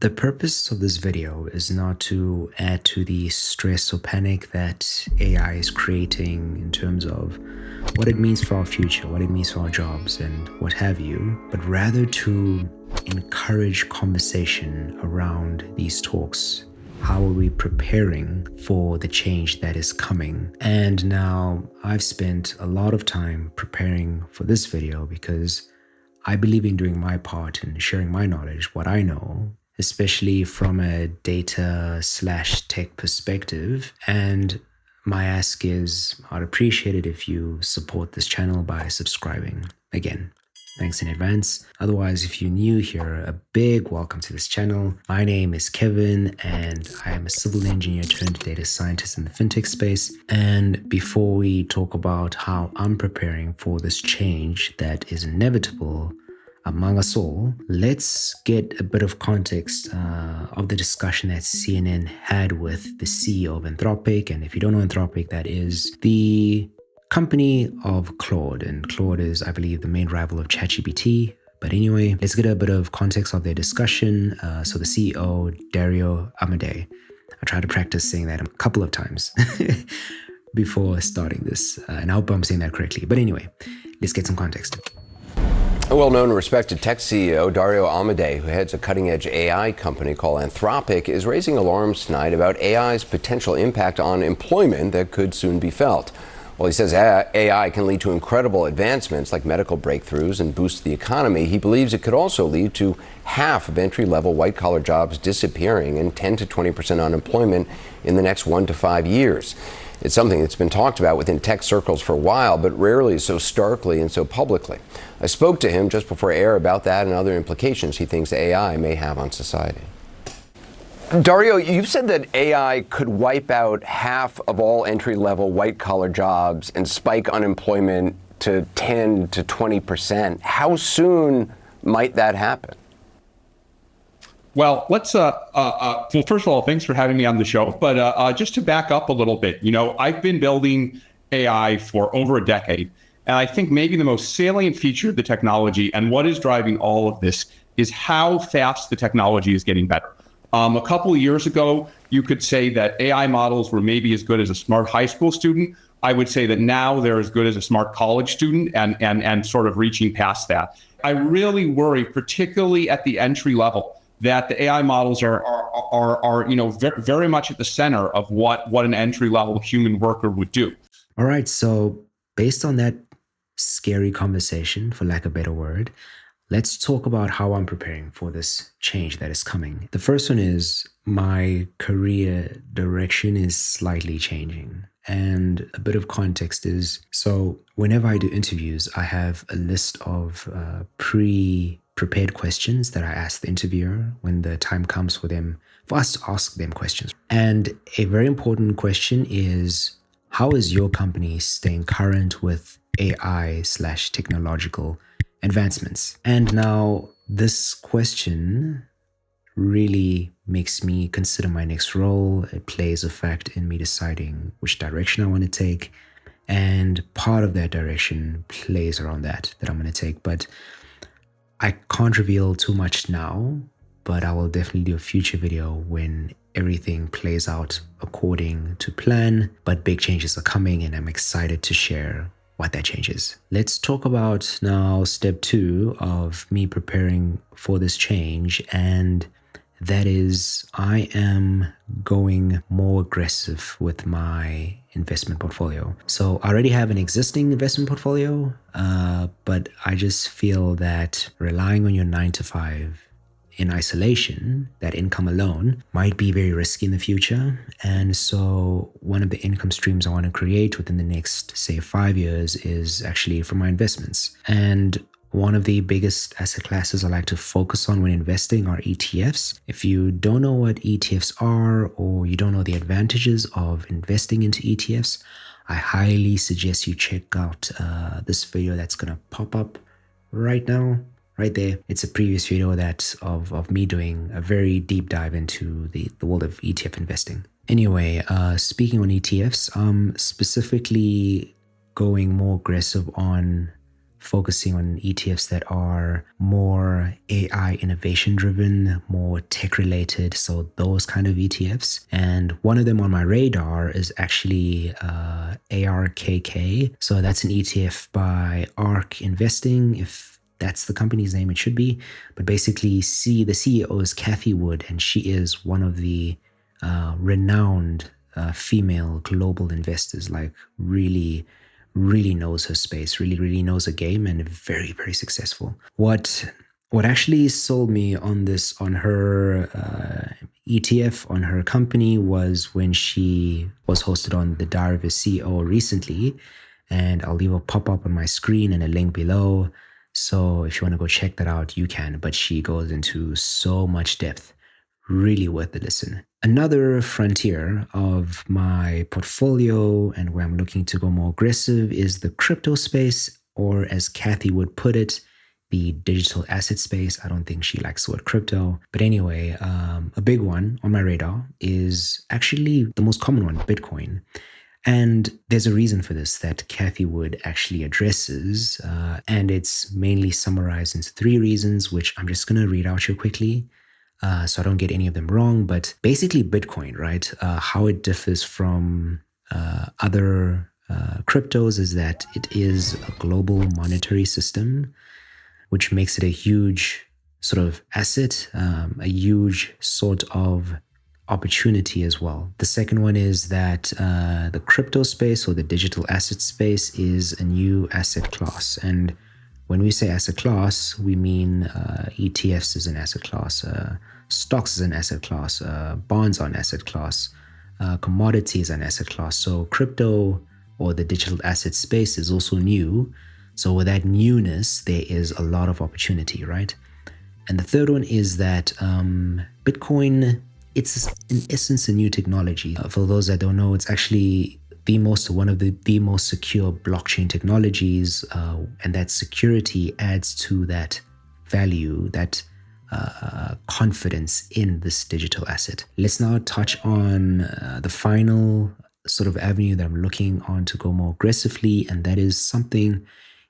The purpose of this video is not to add to the stress or panic that AI is creating in terms of what it means for our future, what it means for our jobs, and what have you, but rather to encourage conversation around these talks. How are we preparing for the change that is coming? And now I've spent a lot of time preparing for this video because I believe in doing my part in sharing my knowledge, what I know, especially from a data/tech perspective. And my ask is, I'd appreciate it if you support this channel by subscribing. Again, thanks in advance. Otherwise, if you're new here, a big welcome to this channel. My name is Kevin, and I am a civil engineer turned data scientist in the fintech space. And before we talk about how I'm preparing for this change that is inevitable among us all, let's get a bit of context of the discussion that CNN had with the CEO of Anthropic. And if you don't know Anthropic, that is the company of Claude. And Claude is, I believe, the main rival of ChatGPT. But anyway, let's get a bit of context of their discussion. So the CEO, Dario Amodei, I tried to practice saying that a couple of times before starting this. And I hope I'm saying that correctly. But anyway, let's get some context. A well-known and respected tech CEO, Dario Amodei, who heads a cutting-edge AI company called Anthropic, is raising alarms tonight about AI's potential impact on employment that could soon be felt. While he says AI can lead to incredible advancements like medical breakthroughs and boost the economy, he believes it could also lead to half of entry-level white-collar jobs disappearing and 10 to 20% unemployment in the next 1 to 5 years. It's something that's been talked about within tech circles for a while, but rarely so starkly and so publicly. I spoke to him just before air about that and other implications he thinks AI may have on society. Dario, you've said that AI could wipe out half of all entry-level white-collar jobs and spike unemployment to 10 to 20%. How soon might that happen? Well, let's, well, first of all, thanks for having me on the show. But just to back up a little bit, I've been building AI for over a decade. And I think maybe the most salient feature of the technology and what is driving all of this is how fast the technology is getting better. A couple of years ago, you could say that AI models were maybe as good as a smart high school student. I would say that now they're as good as a smart college student and sort of reaching past that. I really worry, particularly at the entry level, that the AI models are very much at the center of what an entry-level human worker would do. All right, so based on that scary conversation, for lack of a better word, let's talk about how I'm preparing for this change that is coming. The first one is my career direction is slightly changing. And a bit of context is, so whenever I do interviews, I have a list of prepared questions that I ask the interviewer when the time comes for us to ask them questions. And a very important question is, how is your company staying current with AI/technological advancements? And now this question really makes me consider my next role. It plays a fact in me deciding which direction I want to take. And part of that direction plays around that I'm going to take. But I can't reveal too much now, but I will definitely do a future video when everything plays out according to plan. But big changes are coming, and I'm excited to share what that change is. Let's talk about now step 2 of me preparing for this change. And that is, I am going more aggressive with my investment portfolio. So I already have an existing investment portfolio, but I just feel that relying on your 9 to 5 in isolation, that income alone, might be very risky in the future. And so one of the income streams I want to create within the next, say, 5 years is actually from my investments. And one of the biggest asset classes I like to focus on when investing are ETFs. If you don't know what ETFs are, or you don't know the advantages of investing into ETFs, I highly suggest you check out this video that's going to pop up right now, right there. It's a previous video of me doing a very deep dive into the world of ETF investing. Anyway, speaking on ETFs, specifically going more aggressive on focusing on ETFs that are more AI innovation driven, more tech related. So those kind of ETFs. And one of them on my radar is actually ARKK. So that's an ETF by ARK Investing. If that's the company's name, it should be. But basically, the CEO is Cathie Wood, and she is one of the renowned female global investors, like really knows her space, really knows her game, and very, very successful. What actually sold me on her ETF, on her company, was when she was hosted on the Diary of a CEO recently, and I'll leave a pop-up on my screen and a link below. So if you want to go check that out, you can, but she goes into so much depth. Really worth the listen. Another frontier of my portfolio and where I'm looking to go more aggressive is the crypto space, or as Cathie would put it, the digital asset space. I don't think she likes the word crypto. But anyway, a big one on my radar is actually the most common one, Bitcoin. And there's a reason for this that Cathie Wood actually addresses, and it's mainly summarized into 3 reasons, which I'm just going to read out here quickly. So I don't get any of them wrong, but basically Bitcoin, right? How it differs from other cryptos is that it is a global monetary system, which makes it a huge sort of asset, a huge sort of opportunity as well. The second one is that the crypto space, or the digital asset space, is a new asset class. And when we say asset class, we mean ETFs as an asset class, stocks as an asset class, bonds are an asset class, commodities an asset class. So crypto, or the digital asset space, is also new. So with that newness, there is a lot of opportunity, right? And the third one is that Bitcoin, it's in essence a new technology. For those that don't know, it's actually one of the most secure blockchain technologies, and that security adds to that value, that confidence in this digital asset. Let's now touch on the final sort of avenue that I'm looking on to go more aggressively, and that is something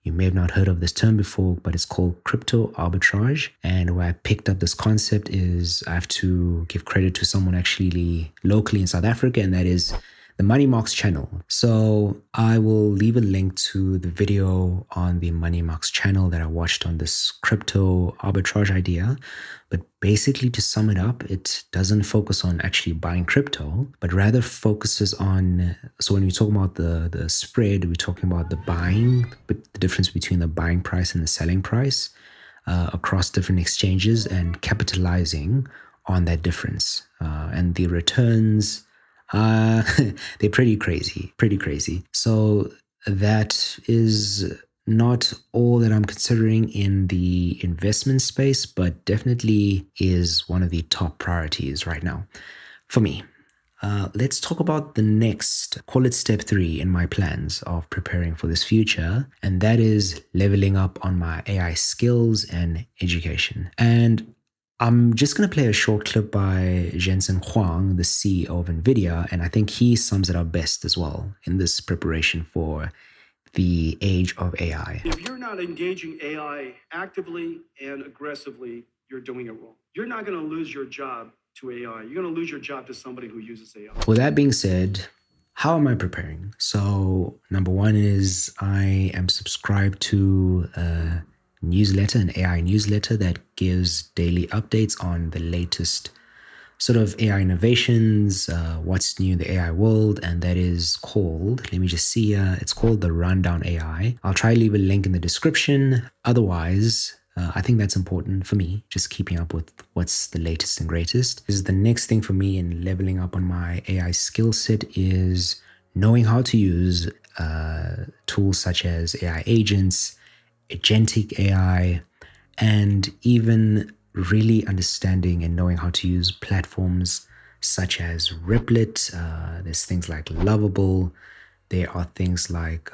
you may have not heard of this term before, but it's called crypto arbitrage. And where I picked up this concept is I have to give credit to someone actually locally in South Africa, and that is the Money Marks channel. So I will leave a link to the video on the Money Marks channel that I watched on this crypto arbitrage idea. But basically, to sum it up, it doesn't focus on actually buying crypto, but rather focuses on, so when we talk about the spread, we're talking about the buying, but the difference between the buying price and the selling price across different exchanges, and capitalizing on that difference. And the returns, they're pretty crazy. So that is not all that I'm considering in the investment space, but definitely is one of the top priorities right now for me. Let's talk about the next, call it step 3 in my plans of preparing for this future, and that is leveling up on my AI skills and education. And I'm just going to play a short clip by Jensen Huang, the CEO of NVIDIA, and I think he sums it up best as well in this preparation for the age of AI. If you're not engaging AI actively and aggressively, you're doing it wrong. You're not going to lose your job to AI. You're going to lose your job to somebody who uses AI. With that being said, how am I preparing? So number 1 is I am subscribed to a newsletter, an AI newsletter that gives daily updates on the latest sort of AI innovations, what's new in the AI world, and that is called, let me just see, it's called the Rundown AI. I'll try to leave a link in the description. Otherwise, I think that's important for me, just keeping up with what's the latest and greatest. This is the next thing for me in leveling up on my AI skill set, is knowing how to use tools such as AI agents, agentic AI, and even really understanding and knowing how to use platforms such as Replit. There's things like Lovable. There are things like,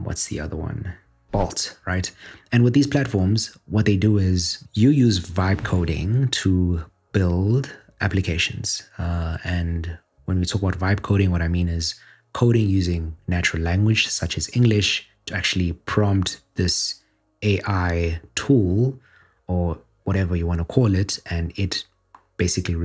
what's the other one? Bolt, right? And with these platforms, what they do is you use vibe coding to build applications. And when we talk about vibe coding, what I mean is coding using natural language such as English to actually prompt this AI tool or whatever you want to call it, and it basically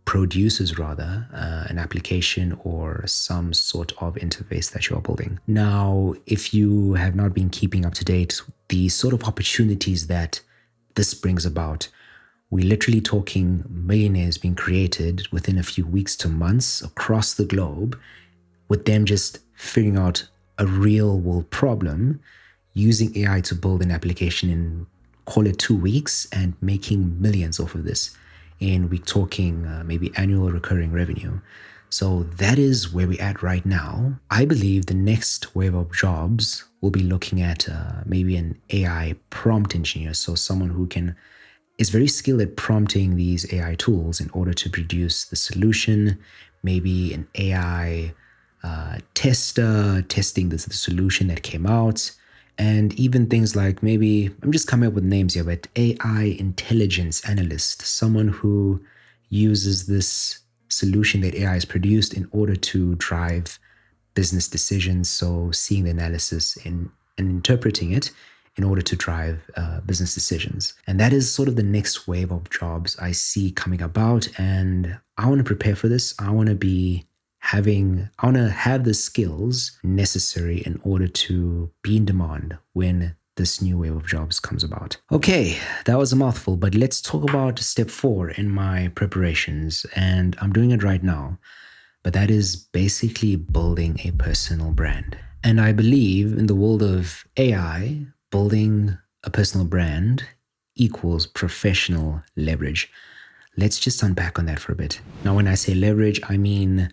produces rather an application or some sort of interface that you are building. Now, if you have not been keeping up to date, the sort of opportunities that this brings about, we're literally talking millionaires being created within a few weeks to months across the globe, with them just figuring out a real world problem, using AI to build an application in, call it 2 weeks, and making millions off of this. And we're talking maybe annual recurring revenue. So that is where we're at right now. I believe the next wave of jobs will be looking at maybe an AI prompt engineer. So someone who is very skilled at prompting these AI tools in order to produce the solution, maybe an AI tester testing the solution that came out, and even things like, maybe, I'm just coming up with names here, but AI intelligence analyst, someone who uses this solution that AI has produced in order to drive business decisions. So seeing the analysis and interpreting it in order to drive business decisions. And that is sort of the next wave of jobs I see coming about. And I want to prepare for this. I want to have the skills necessary in order to be in demand when this new wave of jobs comes about. Okay, that was a mouthful, but let's talk about step 4 in my preparations. And I'm doing it right now, but that is basically building a personal brand. And I believe in the world of AI, building a personal brand equals professional leverage. Let's just unpack on that for a bit. Now, when I say leverage, I mean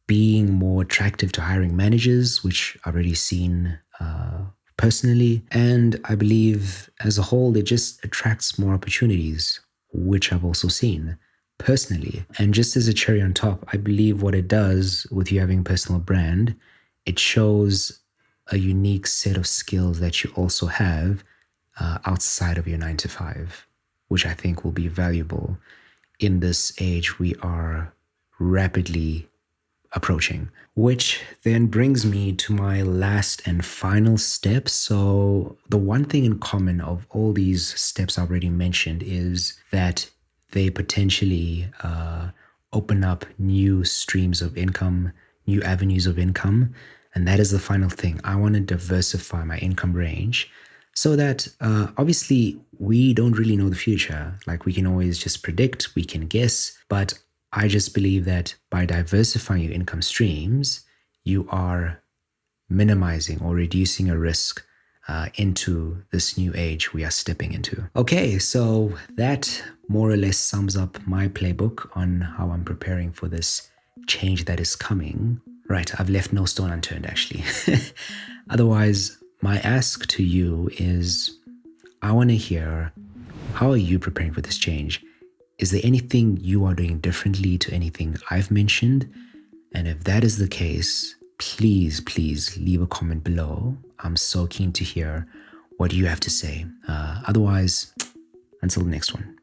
being more attractive to hiring managers, which I've already seen personally. And I believe as a whole, it just attracts more opportunities, which I've also seen personally. And just as a cherry on top, I believe what it does with you having a personal brand, it shows a unique set of skills that you also have outside of your 9 to 5, which I think will be valuable in this age we are rapidly approaching. Which then brings me to my last and final step. So the one thing in common of all these steps I already mentioned is that they potentially open up new streams of income, new avenues of income. And that is the final thing. I want to diversify my income range so that obviously we don't really know the future. Like, we can always just predict, we can guess, but I just believe that by diversifying your income streams, you are minimizing or reducing a risk into this new age we are stepping into. Okay, so that more or less sums up my playbook on how I'm preparing for this change that is coming. Right, I've left no stone unturned, actually. Otherwise, my ask to you is, I want to hear, how are you preparing for this change? Is there anything you are doing differently to anything I've mentioned? And if that is the case, please leave a comment below. I'm so keen to hear what you have to say. Otherwise, until the next one.